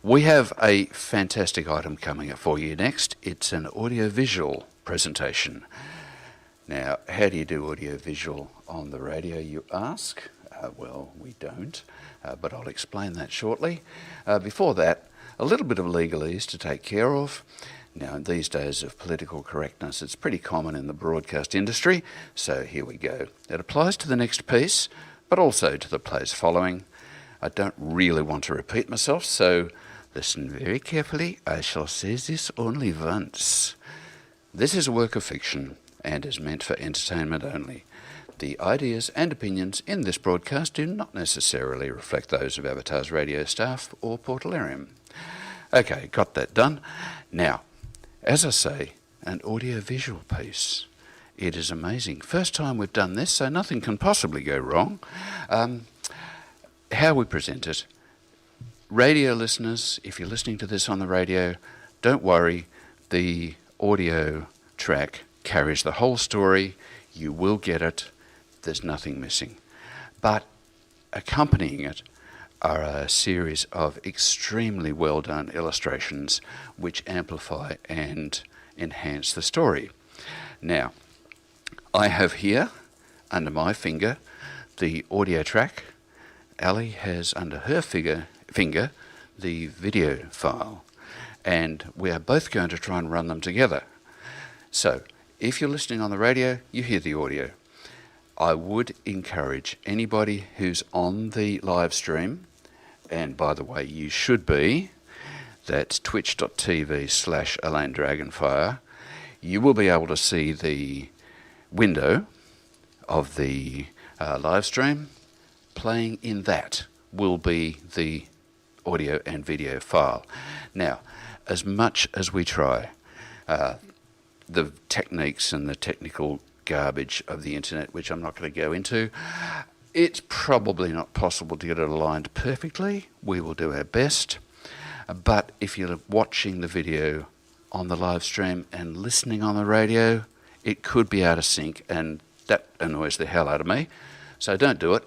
We have a fantastic item coming up for you next. It's an audiovisual presentation. Now, how do you do audiovisual on the radio, you ask? Well, we don't, but I'll explain that shortly. Before that, a little bit of legalese to take care of. Now, in these days of political correctness, it's pretty common in the broadcast industry, so here we go. It applies to the next piece, but also to the plays following. I don't really want to repeat myself, so listen very carefully. I shall say this only once. This is a work of fiction and is meant for entertainment only. The ideas and opinions in this broadcast do not necessarily reflect those of Avatar's radio staff or Portalarium. Okay, got that done. Now, as I say, an audio-visual piece. It is amazing. First time we've done this, so nothing can possibly go wrong. How we present it. Radio listeners, if you're listening to this on the radio, don't worry. The audio track carries the whole story. You will get it. There's nothing missing. But accompanying it are a series of extremely well done illustrations which amplify and enhance the story. Now, I have here, under my finger, the audio track. Ali has under her finger the video file, and we are both going to try and run them together. So, if you're listening on the radio, you hear the audio. I would encourage anybody who's on the live stream, and by the way, you should be, that's twitch.tv/Elaine Dragonfire. You will be able to see the window of the live stream. Playing in that will be the audio and video file. Now, as much as we try, the techniques and the technical garbage of the internet, which I'm not going to go into, it's probably not possible to get it aligned perfectly. We will do our best. But if you're watching the video on the live stream and listening on the radio, it could be out of sync, and that annoys the hell out of me. So don't do it.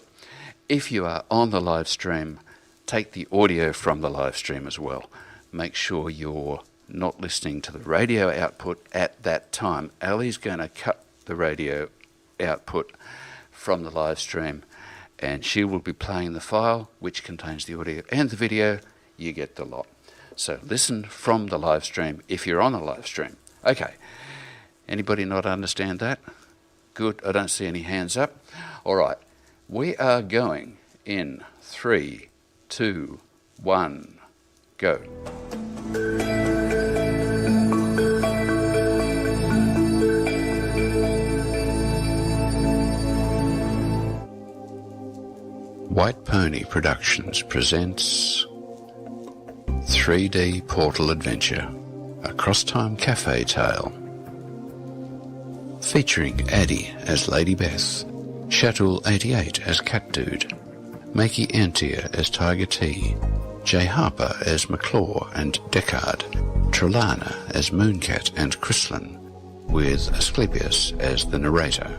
If you are on the live stream, take the audio from the live stream as well. Make sure you're not listening to the radio output at that time. Ali's going to cut the radio output from the live stream, and she will be playing the file which contains the audio and the video. You get the lot. So listen from the live stream if you're on the live stream. Okay. Anybody not understand that? Good. I don't see any hands up. All right. We are going in 3, 2, 1, go. White Pony Productions presents 3D Portal Adventure, a cross-time cafe tale. Featuring Addie as Lady Beth, Shatul88 as Cat Dude, Makey Antia as Tiger T, Jay Harper as McClaw and Deckard, Trelana as Mooncat and Chryslin, with Asclepius as the narrator.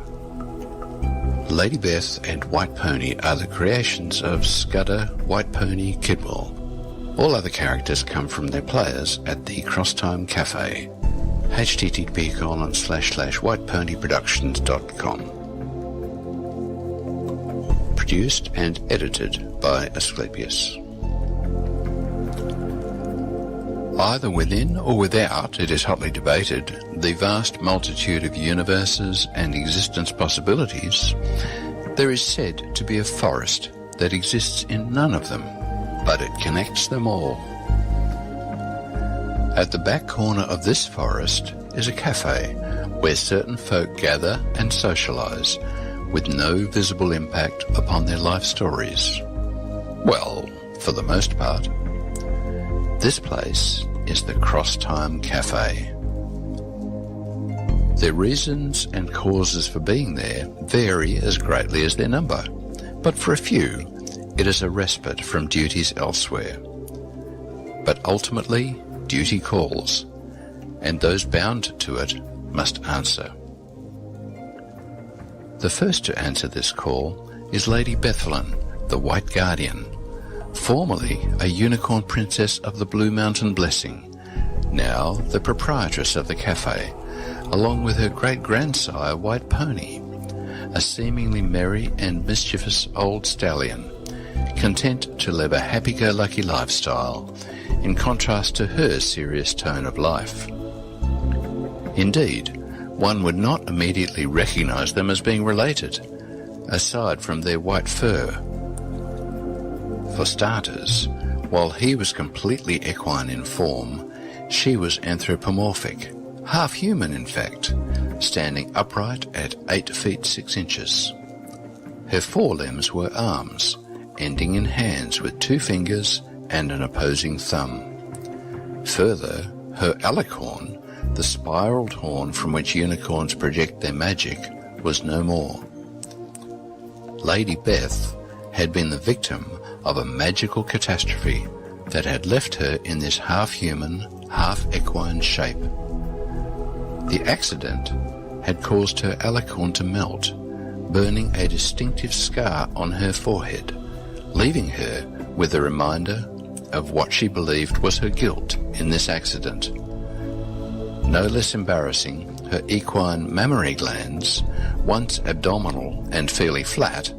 Lady Beth and White Pony are the creations of Scudder, White Pony, Kidwell. All other characters come from their players at the Crosstime Cafe. http://whiteponyproductions.com. Produced and edited by Asclepius. Either within or without, it is hotly debated, the vast multitude of universes and existence possibilities, there is said to be a forest that exists in none of them, but it connects them all. At the back corner of this forest is a cafe where certain folk gather and socialise, with no visible impact upon their life stories. Well, for the most part. This place is the Crosstime Cafe. Their reasons and causes for being there vary as greatly as their number, but for a few, it is a respite from duties elsewhere. But ultimately, duty calls, and those bound to it must answer. The first to answer this call is Lady Bethlyn, the White Guardian, Formerly a unicorn princess of the Blue Mountain Blessing, now the proprietress of the cafe, along with her great-grandsire White Pony, a seemingly merry and mischievous old stallion, content to live a happy-go-lucky lifestyle, in contrast to her serious tone of life. Indeed, one would not immediately recognize them as being related, aside from their white fur. For starters, while he was completely equine in form, she was anthropomorphic, half human in fact, standing upright at 8 feet 6 inches. Her forelimbs were arms, ending in hands with 2 fingers and an opposing thumb. Further, her alicorn, the spiraled horn from which unicorns project their magic, was no more. Lady Beth had been the victim of a magical catastrophe that had left her in this half-human, half-equine shape. The accident had caused her alicorn to melt, burning a distinctive scar on her forehead, leaving her with a reminder of what she believed was her guilt in this accident. No less embarrassing, her equine mammary glands, once abdominal and fairly flat,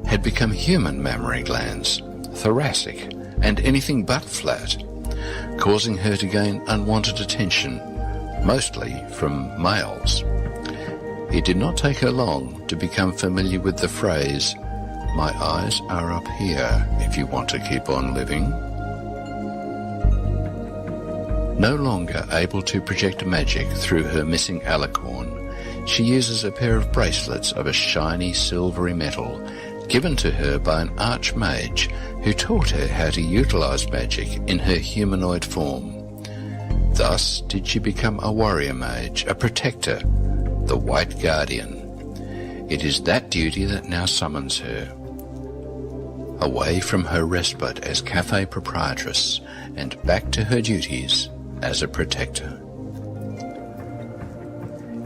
had become human mammary glands, thoracic and anything but flat, causing her to gain unwanted attention, mostly from males. It did not take her long to become familiar with the phrase, "My eyes are up here if you want to keep on living." No longer able to project magic through her missing alicorn, she uses a pair of bracelets of a shiny silvery metal given to her by an archmage who taught her how to utilize magic in her humanoid form. Thus did she become a warrior mage, a protector, the White Guardian. It is that duty that now summons her. Away from her respite as cafe proprietress and back to her duties as a protector.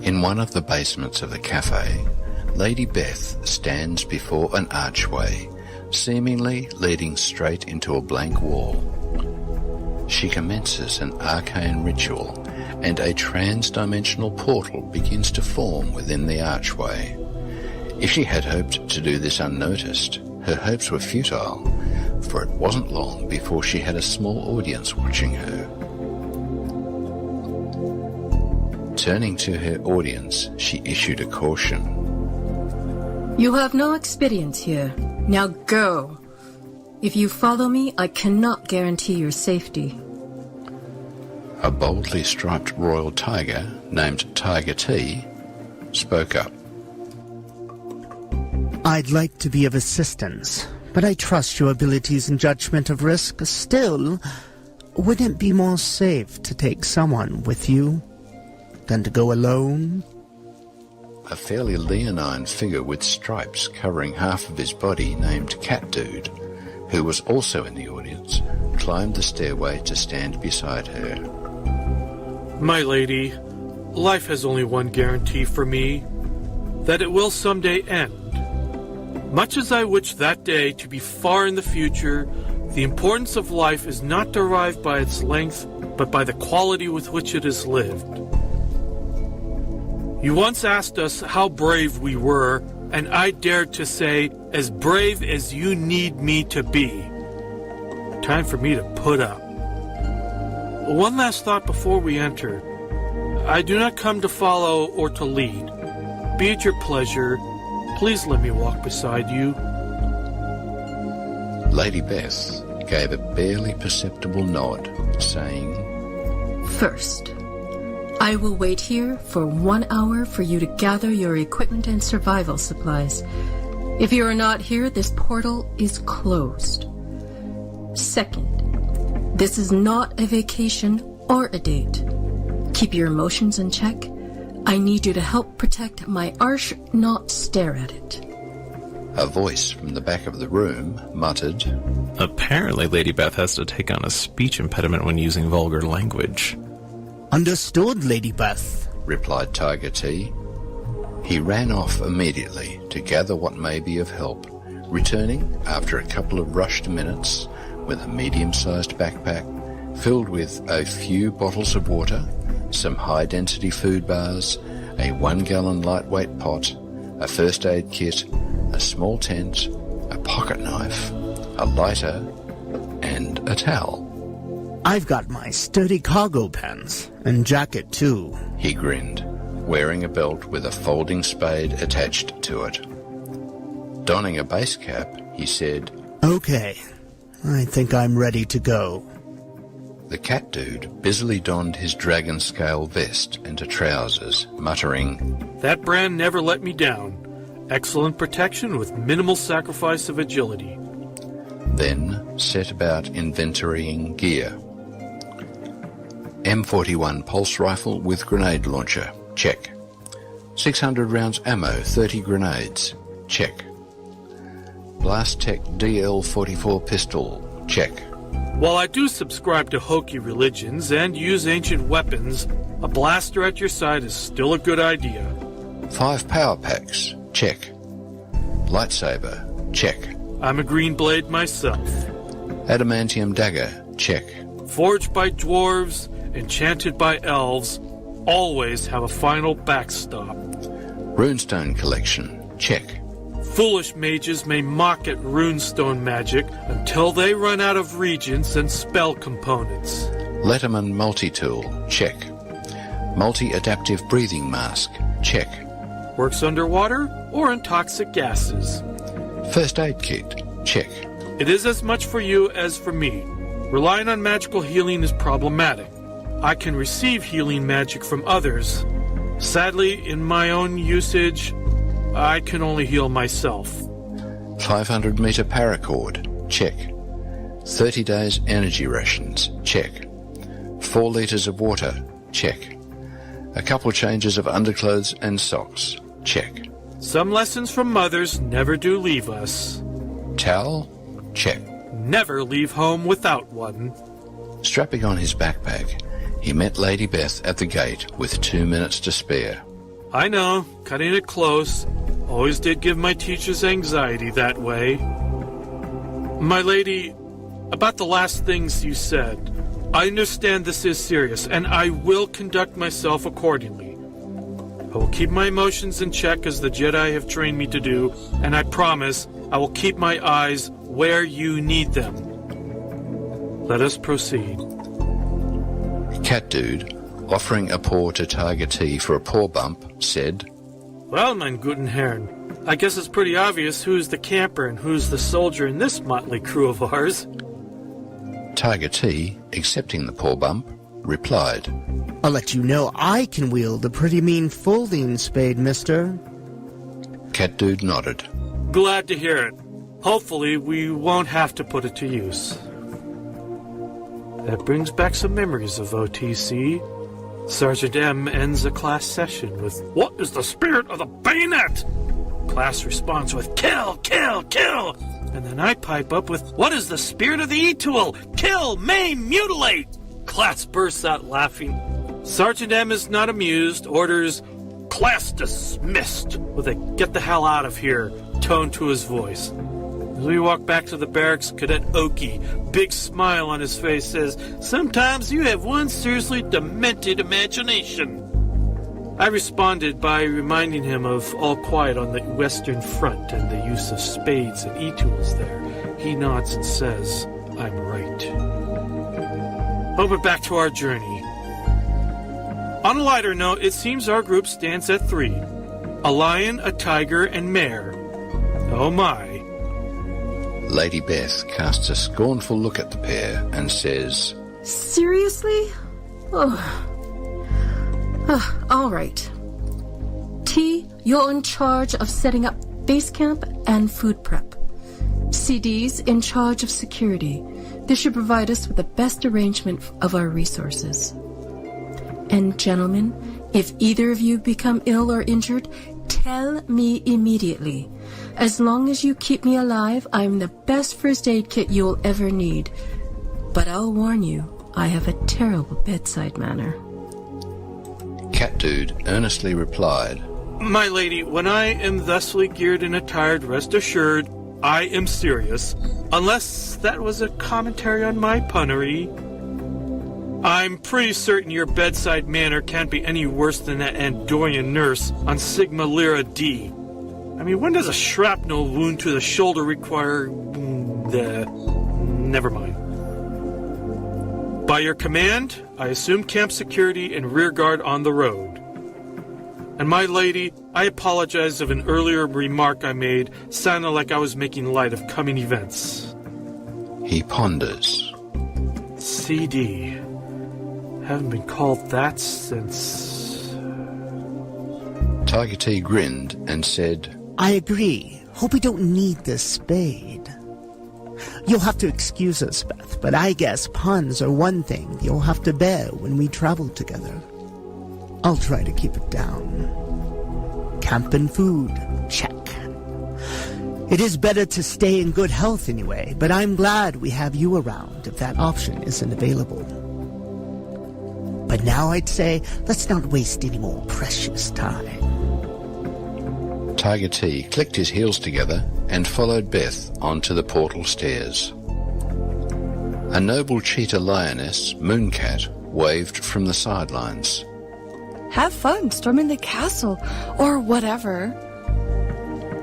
In one of the basements of the cafe, Lady Beth stands before an archway, seemingly leading straight into a blank wall. She commences an arcane ritual, and a trans-dimensional portal begins to form within the archway. If she had hoped to do this unnoticed, her hopes were futile, for it wasn't long before she had a small audience watching her. Turning to her audience, she issued a caution. "You have no experience here. Now go. If you follow me, I cannot guarantee your safety." A boldly striped royal tiger, named Tiger T, spoke up. "I'd like to be of assistance, but I trust your abilities and judgment of risk. Still, wouldn't it be more safe to take someone with you than to go alone?" A fairly leonine figure with stripes covering half of his body named Cat Dude, who was also in the audience, climbed the stairway to stand beside her. "My lady, life has only one guarantee for me, that it will someday end. Much as I wish that day to be far in the future, the importance of life is not derived by its length, but by the quality with which it is lived. You once asked us how brave we were, and I dared to say, as brave as you need me to be. Time for me to put up. One last thought before we enter. I do not come to follow or to lead. Be at your pleasure. Please let me walk beside you." Lady Beth gave a barely perceptible nod, saying, "First, I will wait here for 1 hour for you to gather your equipment and survival supplies. If you are not here, this portal is closed. Second, this is not a vacation or a date. Keep your emotions in check. I need you to help protect my arch, not stare at it." A voice from the back of the room muttered, "Apparently Lady Beth has to take on a speech impediment when using vulgar language." "Understood, Lady Beth," replied Tiger T. He ran off immediately to gather what may be of help, returning after a couple of rushed minutes with a medium-sized backpack filled with a few bottles of water, some high-density food bars, a 1-gallon lightweight pot, a first aid kit, a small tent, a pocket knife, a lighter, and a towel. I've got my sturdy cargo pants and jacket too. He grinned, wearing a belt with a folding spade attached to it. Donning a base cap, he said, Okay, I think I'm ready to go. The cat dude busily donned his dragon scale vest into trousers, muttering, That brand never let me down. Excellent protection with minimal sacrifice of agility. then set about inventorying gear. M41 pulse rifle with grenade launcher, check. 600 rounds ammo, 30 grenades, check. Blast Tech DL44 pistol, check. While I do subscribe to hokey religions and use ancient weapons, a blaster at your side is still a good idea. 5 power packs, check. Lightsaber, check. I'm a green blade myself. Adamantium dagger, check. Forged by dwarves, enchanted by elves, always have a final backstop. Runestone collection, check. Foolish mages may mock at runestone magic until they run out of regents and spell components. Letterman multi-tool, check. Multi-adaptive breathing mask, check. Works underwater or in toxic gases. First aid kit, check. It is as much for you as for me. Relying on magical healing is problematic. I can receive healing magic from others. Sadly, in my own usage, I can only heal myself. 500 meter paracord, check. 30 days energy rations, check. 4 liters of water, check. A couple changes of underclothes and socks, check. Some lessons from mothers never do leave us. Towel, check. Never leave home without one. Strapping on his backpack, he met Lady Beth at the gate with 2 minutes to spare. I know, cutting it close. Always did give my teachers anxiety that way. My lady, about the last things you said, I understand this is serious, and I will conduct myself accordingly. I will keep my emotions in check as the Jedi have trained me to do, and I promise I will keep my eyes where you need them. Let us proceed. Cat Dude, offering a paw to Tiger T for a paw bump, said, Well, mein guten Herren, I guess it's pretty obvious who's the camper and who's the soldier in this motley crew of ours. Tiger T, accepting the paw bump, replied, I'll let you know I can wield a pretty mean folding spade, mister. Cat Dude nodded. Glad to hear it. Hopefully we won't have to put it to use. That brings back some memories of OTC. Sergeant M ends a class session with, What is the spirit of the bayonet? Class responds with, Kill, kill, kill! And then I pipe up with, What is the spirit of the E-tool? Kill, maim, mutilate! Class bursts out laughing. Sergeant M is not amused, orders, Class dismissed, with a get the hell out of here tone to his voice. As we walk back to the barracks, Cadet Oki, big smile on his face, says, Sometimes you have one seriously demented imagination. I responded by reminding him of All Quiet on the Western Front and the use of spades and e-tools there. He nods and says, I'm right. Over back to our journey. On a lighter note, it seems our group stands at 3. A lion, a tiger, and mare. Oh my. Lady Beth casts a scornful look at the pair and says, Seriously? All right. T, you're in charge of setting up base camp and food prep. CD's in charge of security. This should provide us with the best arrangement of our resources. And gentlemen, if either of you become ill or injured, tell me immediately. As long as you keep me alive, I'm the best first aid kit you'll ever need. But I'll warn you, I have a terrible bedside manner. Cat Dude earnestly replied, My lady, when I am thusly geared and attired, rest assured, I am serious, unless that was a commentary on my punnery. I'm pretty certain your bedside manner can't be any worse than that Andorian nurse on Sigma Lyra D. I mean, when does a shrapnel wound to the shoulder require... never mind. By your command, I assume camp security and rear guard on the road. And my lady, I apologize if an earlier remark I made sounded like I was making light of coming events. He ponders. CD. Haven't been called that since... Tiger T grinned and said, I agree. Hope we don't need this spade. You'll have to excuse us, Beth, but I guess puns are one thing you'll have to bear when we travel together. I'll try to keep it down. Camp and food, check. It is better to stay in good health anyway, but I'm glad we have you around if that option isn't available. But now I'd say, let's not waste any more precious time. Tiger T clicked his heels together and followed Beth onto the portal stairs. A noble cheetah lioness, Mooncat, waved from the sidelines. Have fun storming the castle, or whatever.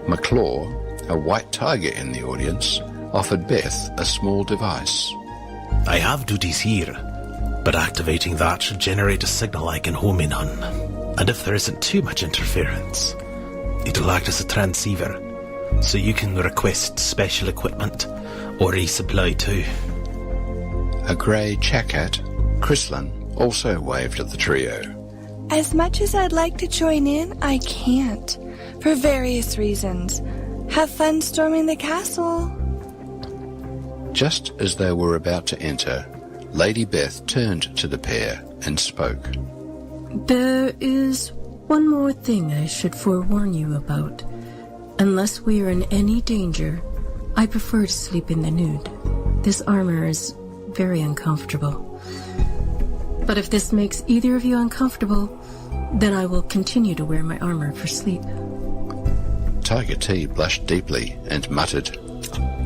McClaw, a white tiger in the audience, offered Beth a small device. I have duties here, but activating that should generate a signal I can home in on. And if there isn't too much interference, it'll act as a transceiver, so you can request special equipment or resupply too. A grey chacat, Chryslin, also waved at the trio. As much as I'd like to join in, I can't, for various reasons. Have fun storming the castle. Just as they were about to enter, Lady Beth turned to the pair and spoke. There is one more thing I should forewarn you about. Unless we are in any danger, I prefer to sleep in the nude. This armor is very uncomfortable. But if this makes either of you uncomfortable, then I will continue to wear my armor for sleep. Tiger T blushed deeply and muttered,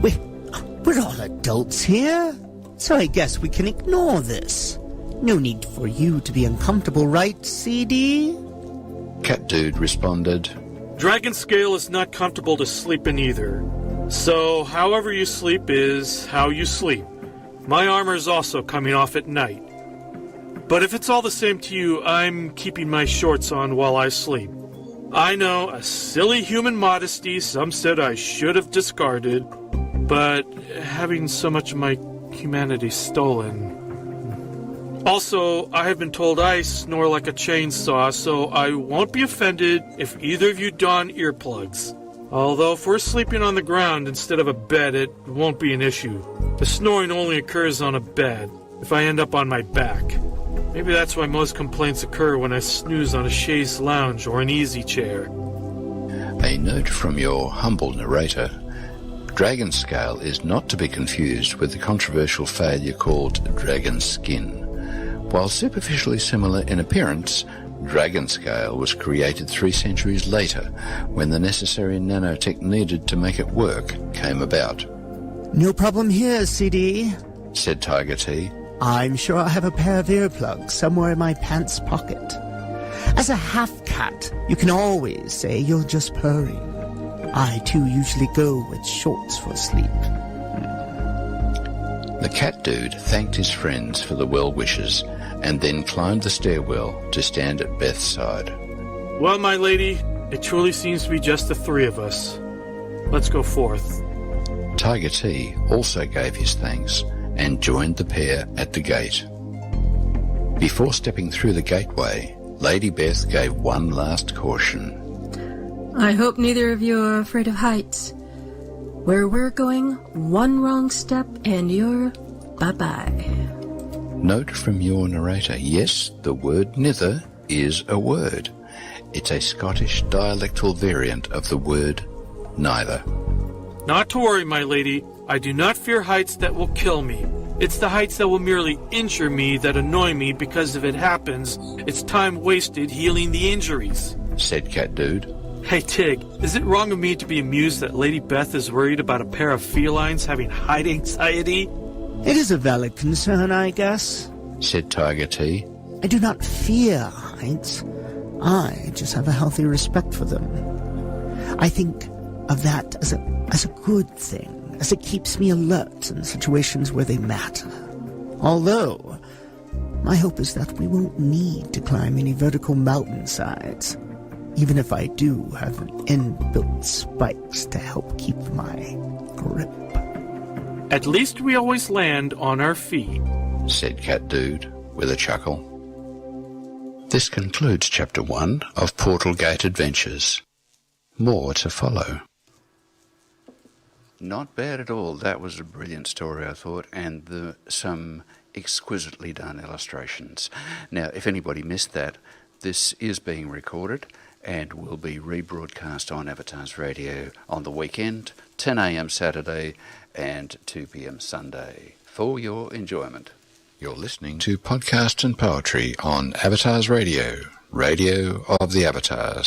We're all adults here, so I guess we can ignore this. No need for you to be uncomfortable, right, CD? Cat Dude responded, Dragon Scale is not comfortable to sleep in either. So, however you sleep is how you sleep. My armor is also coming off at night. But if it's all the same to you, I'm keeping my shorts on while I sleep. I know, a silly human modesty some said I should have discarded, but having so much of my humanity stolen... Also, I have been told I snore like a chainsaw, so I won't be offended if either of you don earplugs. Although if we're sleeping on the ground instead of a bed, it won't be an issue. The snoring only occurs on a bed, if I end up on my back. Maybe that's why most complaints occur when I snooze on a chaise lounge or an easy chair. A note from your humble narrator. Dragon Scale is not to be confused with the controversial failure called Dragon Skin. While superficially similar in appearance, Dragon Scale was created 3 centuries later when the necessary nanotech needed to make it work came about. No problem here, CD, said Tiger T. I'm sure I have a pair of earplugs somewhere in my pants pocket. As a half-cat, you can always say you're just purring. I, too, usually go with shorts for sleep. The Cat Dude thanked his friends for the well wishes and then climbed the stairwell to stand at Beth's side. Well, my lady, it truly seems to be just the 3 of us. Let's go forth. Tiger T also gave his thanks and joined the pair at the gate. Before stepping through the gateway, Lady Beth gave one last caution. I hope neither of you are afraid of heights. Where we're going, one wrong step and you're bye-bye. Note from your narrator, yes, the word nither is a word. It's a Scottish dialectal variant of the word neither. Not to worry, my lady. I do not fear heights that will kill me. It's the heights that will merely injure me that annoy me because if it happens, it's time wasted healing the injuries, said Cat Dude. Hey, Tig, is it wrong of me to be amused that Lady Beth is worried about a pair of felines having height anxiety? It is a valid concern, I guess. said Tiger T. I do not fear heights. I just have a healthy respect for them. I think of that as a good thing, as it keeps me alert in situations where they matter. Although, my hope is that we won't need to climb any vertical mountainsides, even if I do have inbuilt spikes to help keep my grip. At least we always land on our feet, said Cat Dude with a chuckle. This concludes Chapter 1 of Portal Gate Adventures. More to follow. Not bad at all. That was a brilliant story, I thought, and some exquisitely done illustrations. Now, if anybody missed that, this is being recorded and will be rebroadcast on Avatars Radio on the weekend, 10 a.m. Saturday and 2 p.m. Sunday, for your enjoyment. You're listening to Podcast and Poetry on Avatars Radio, Radio of the Avatars.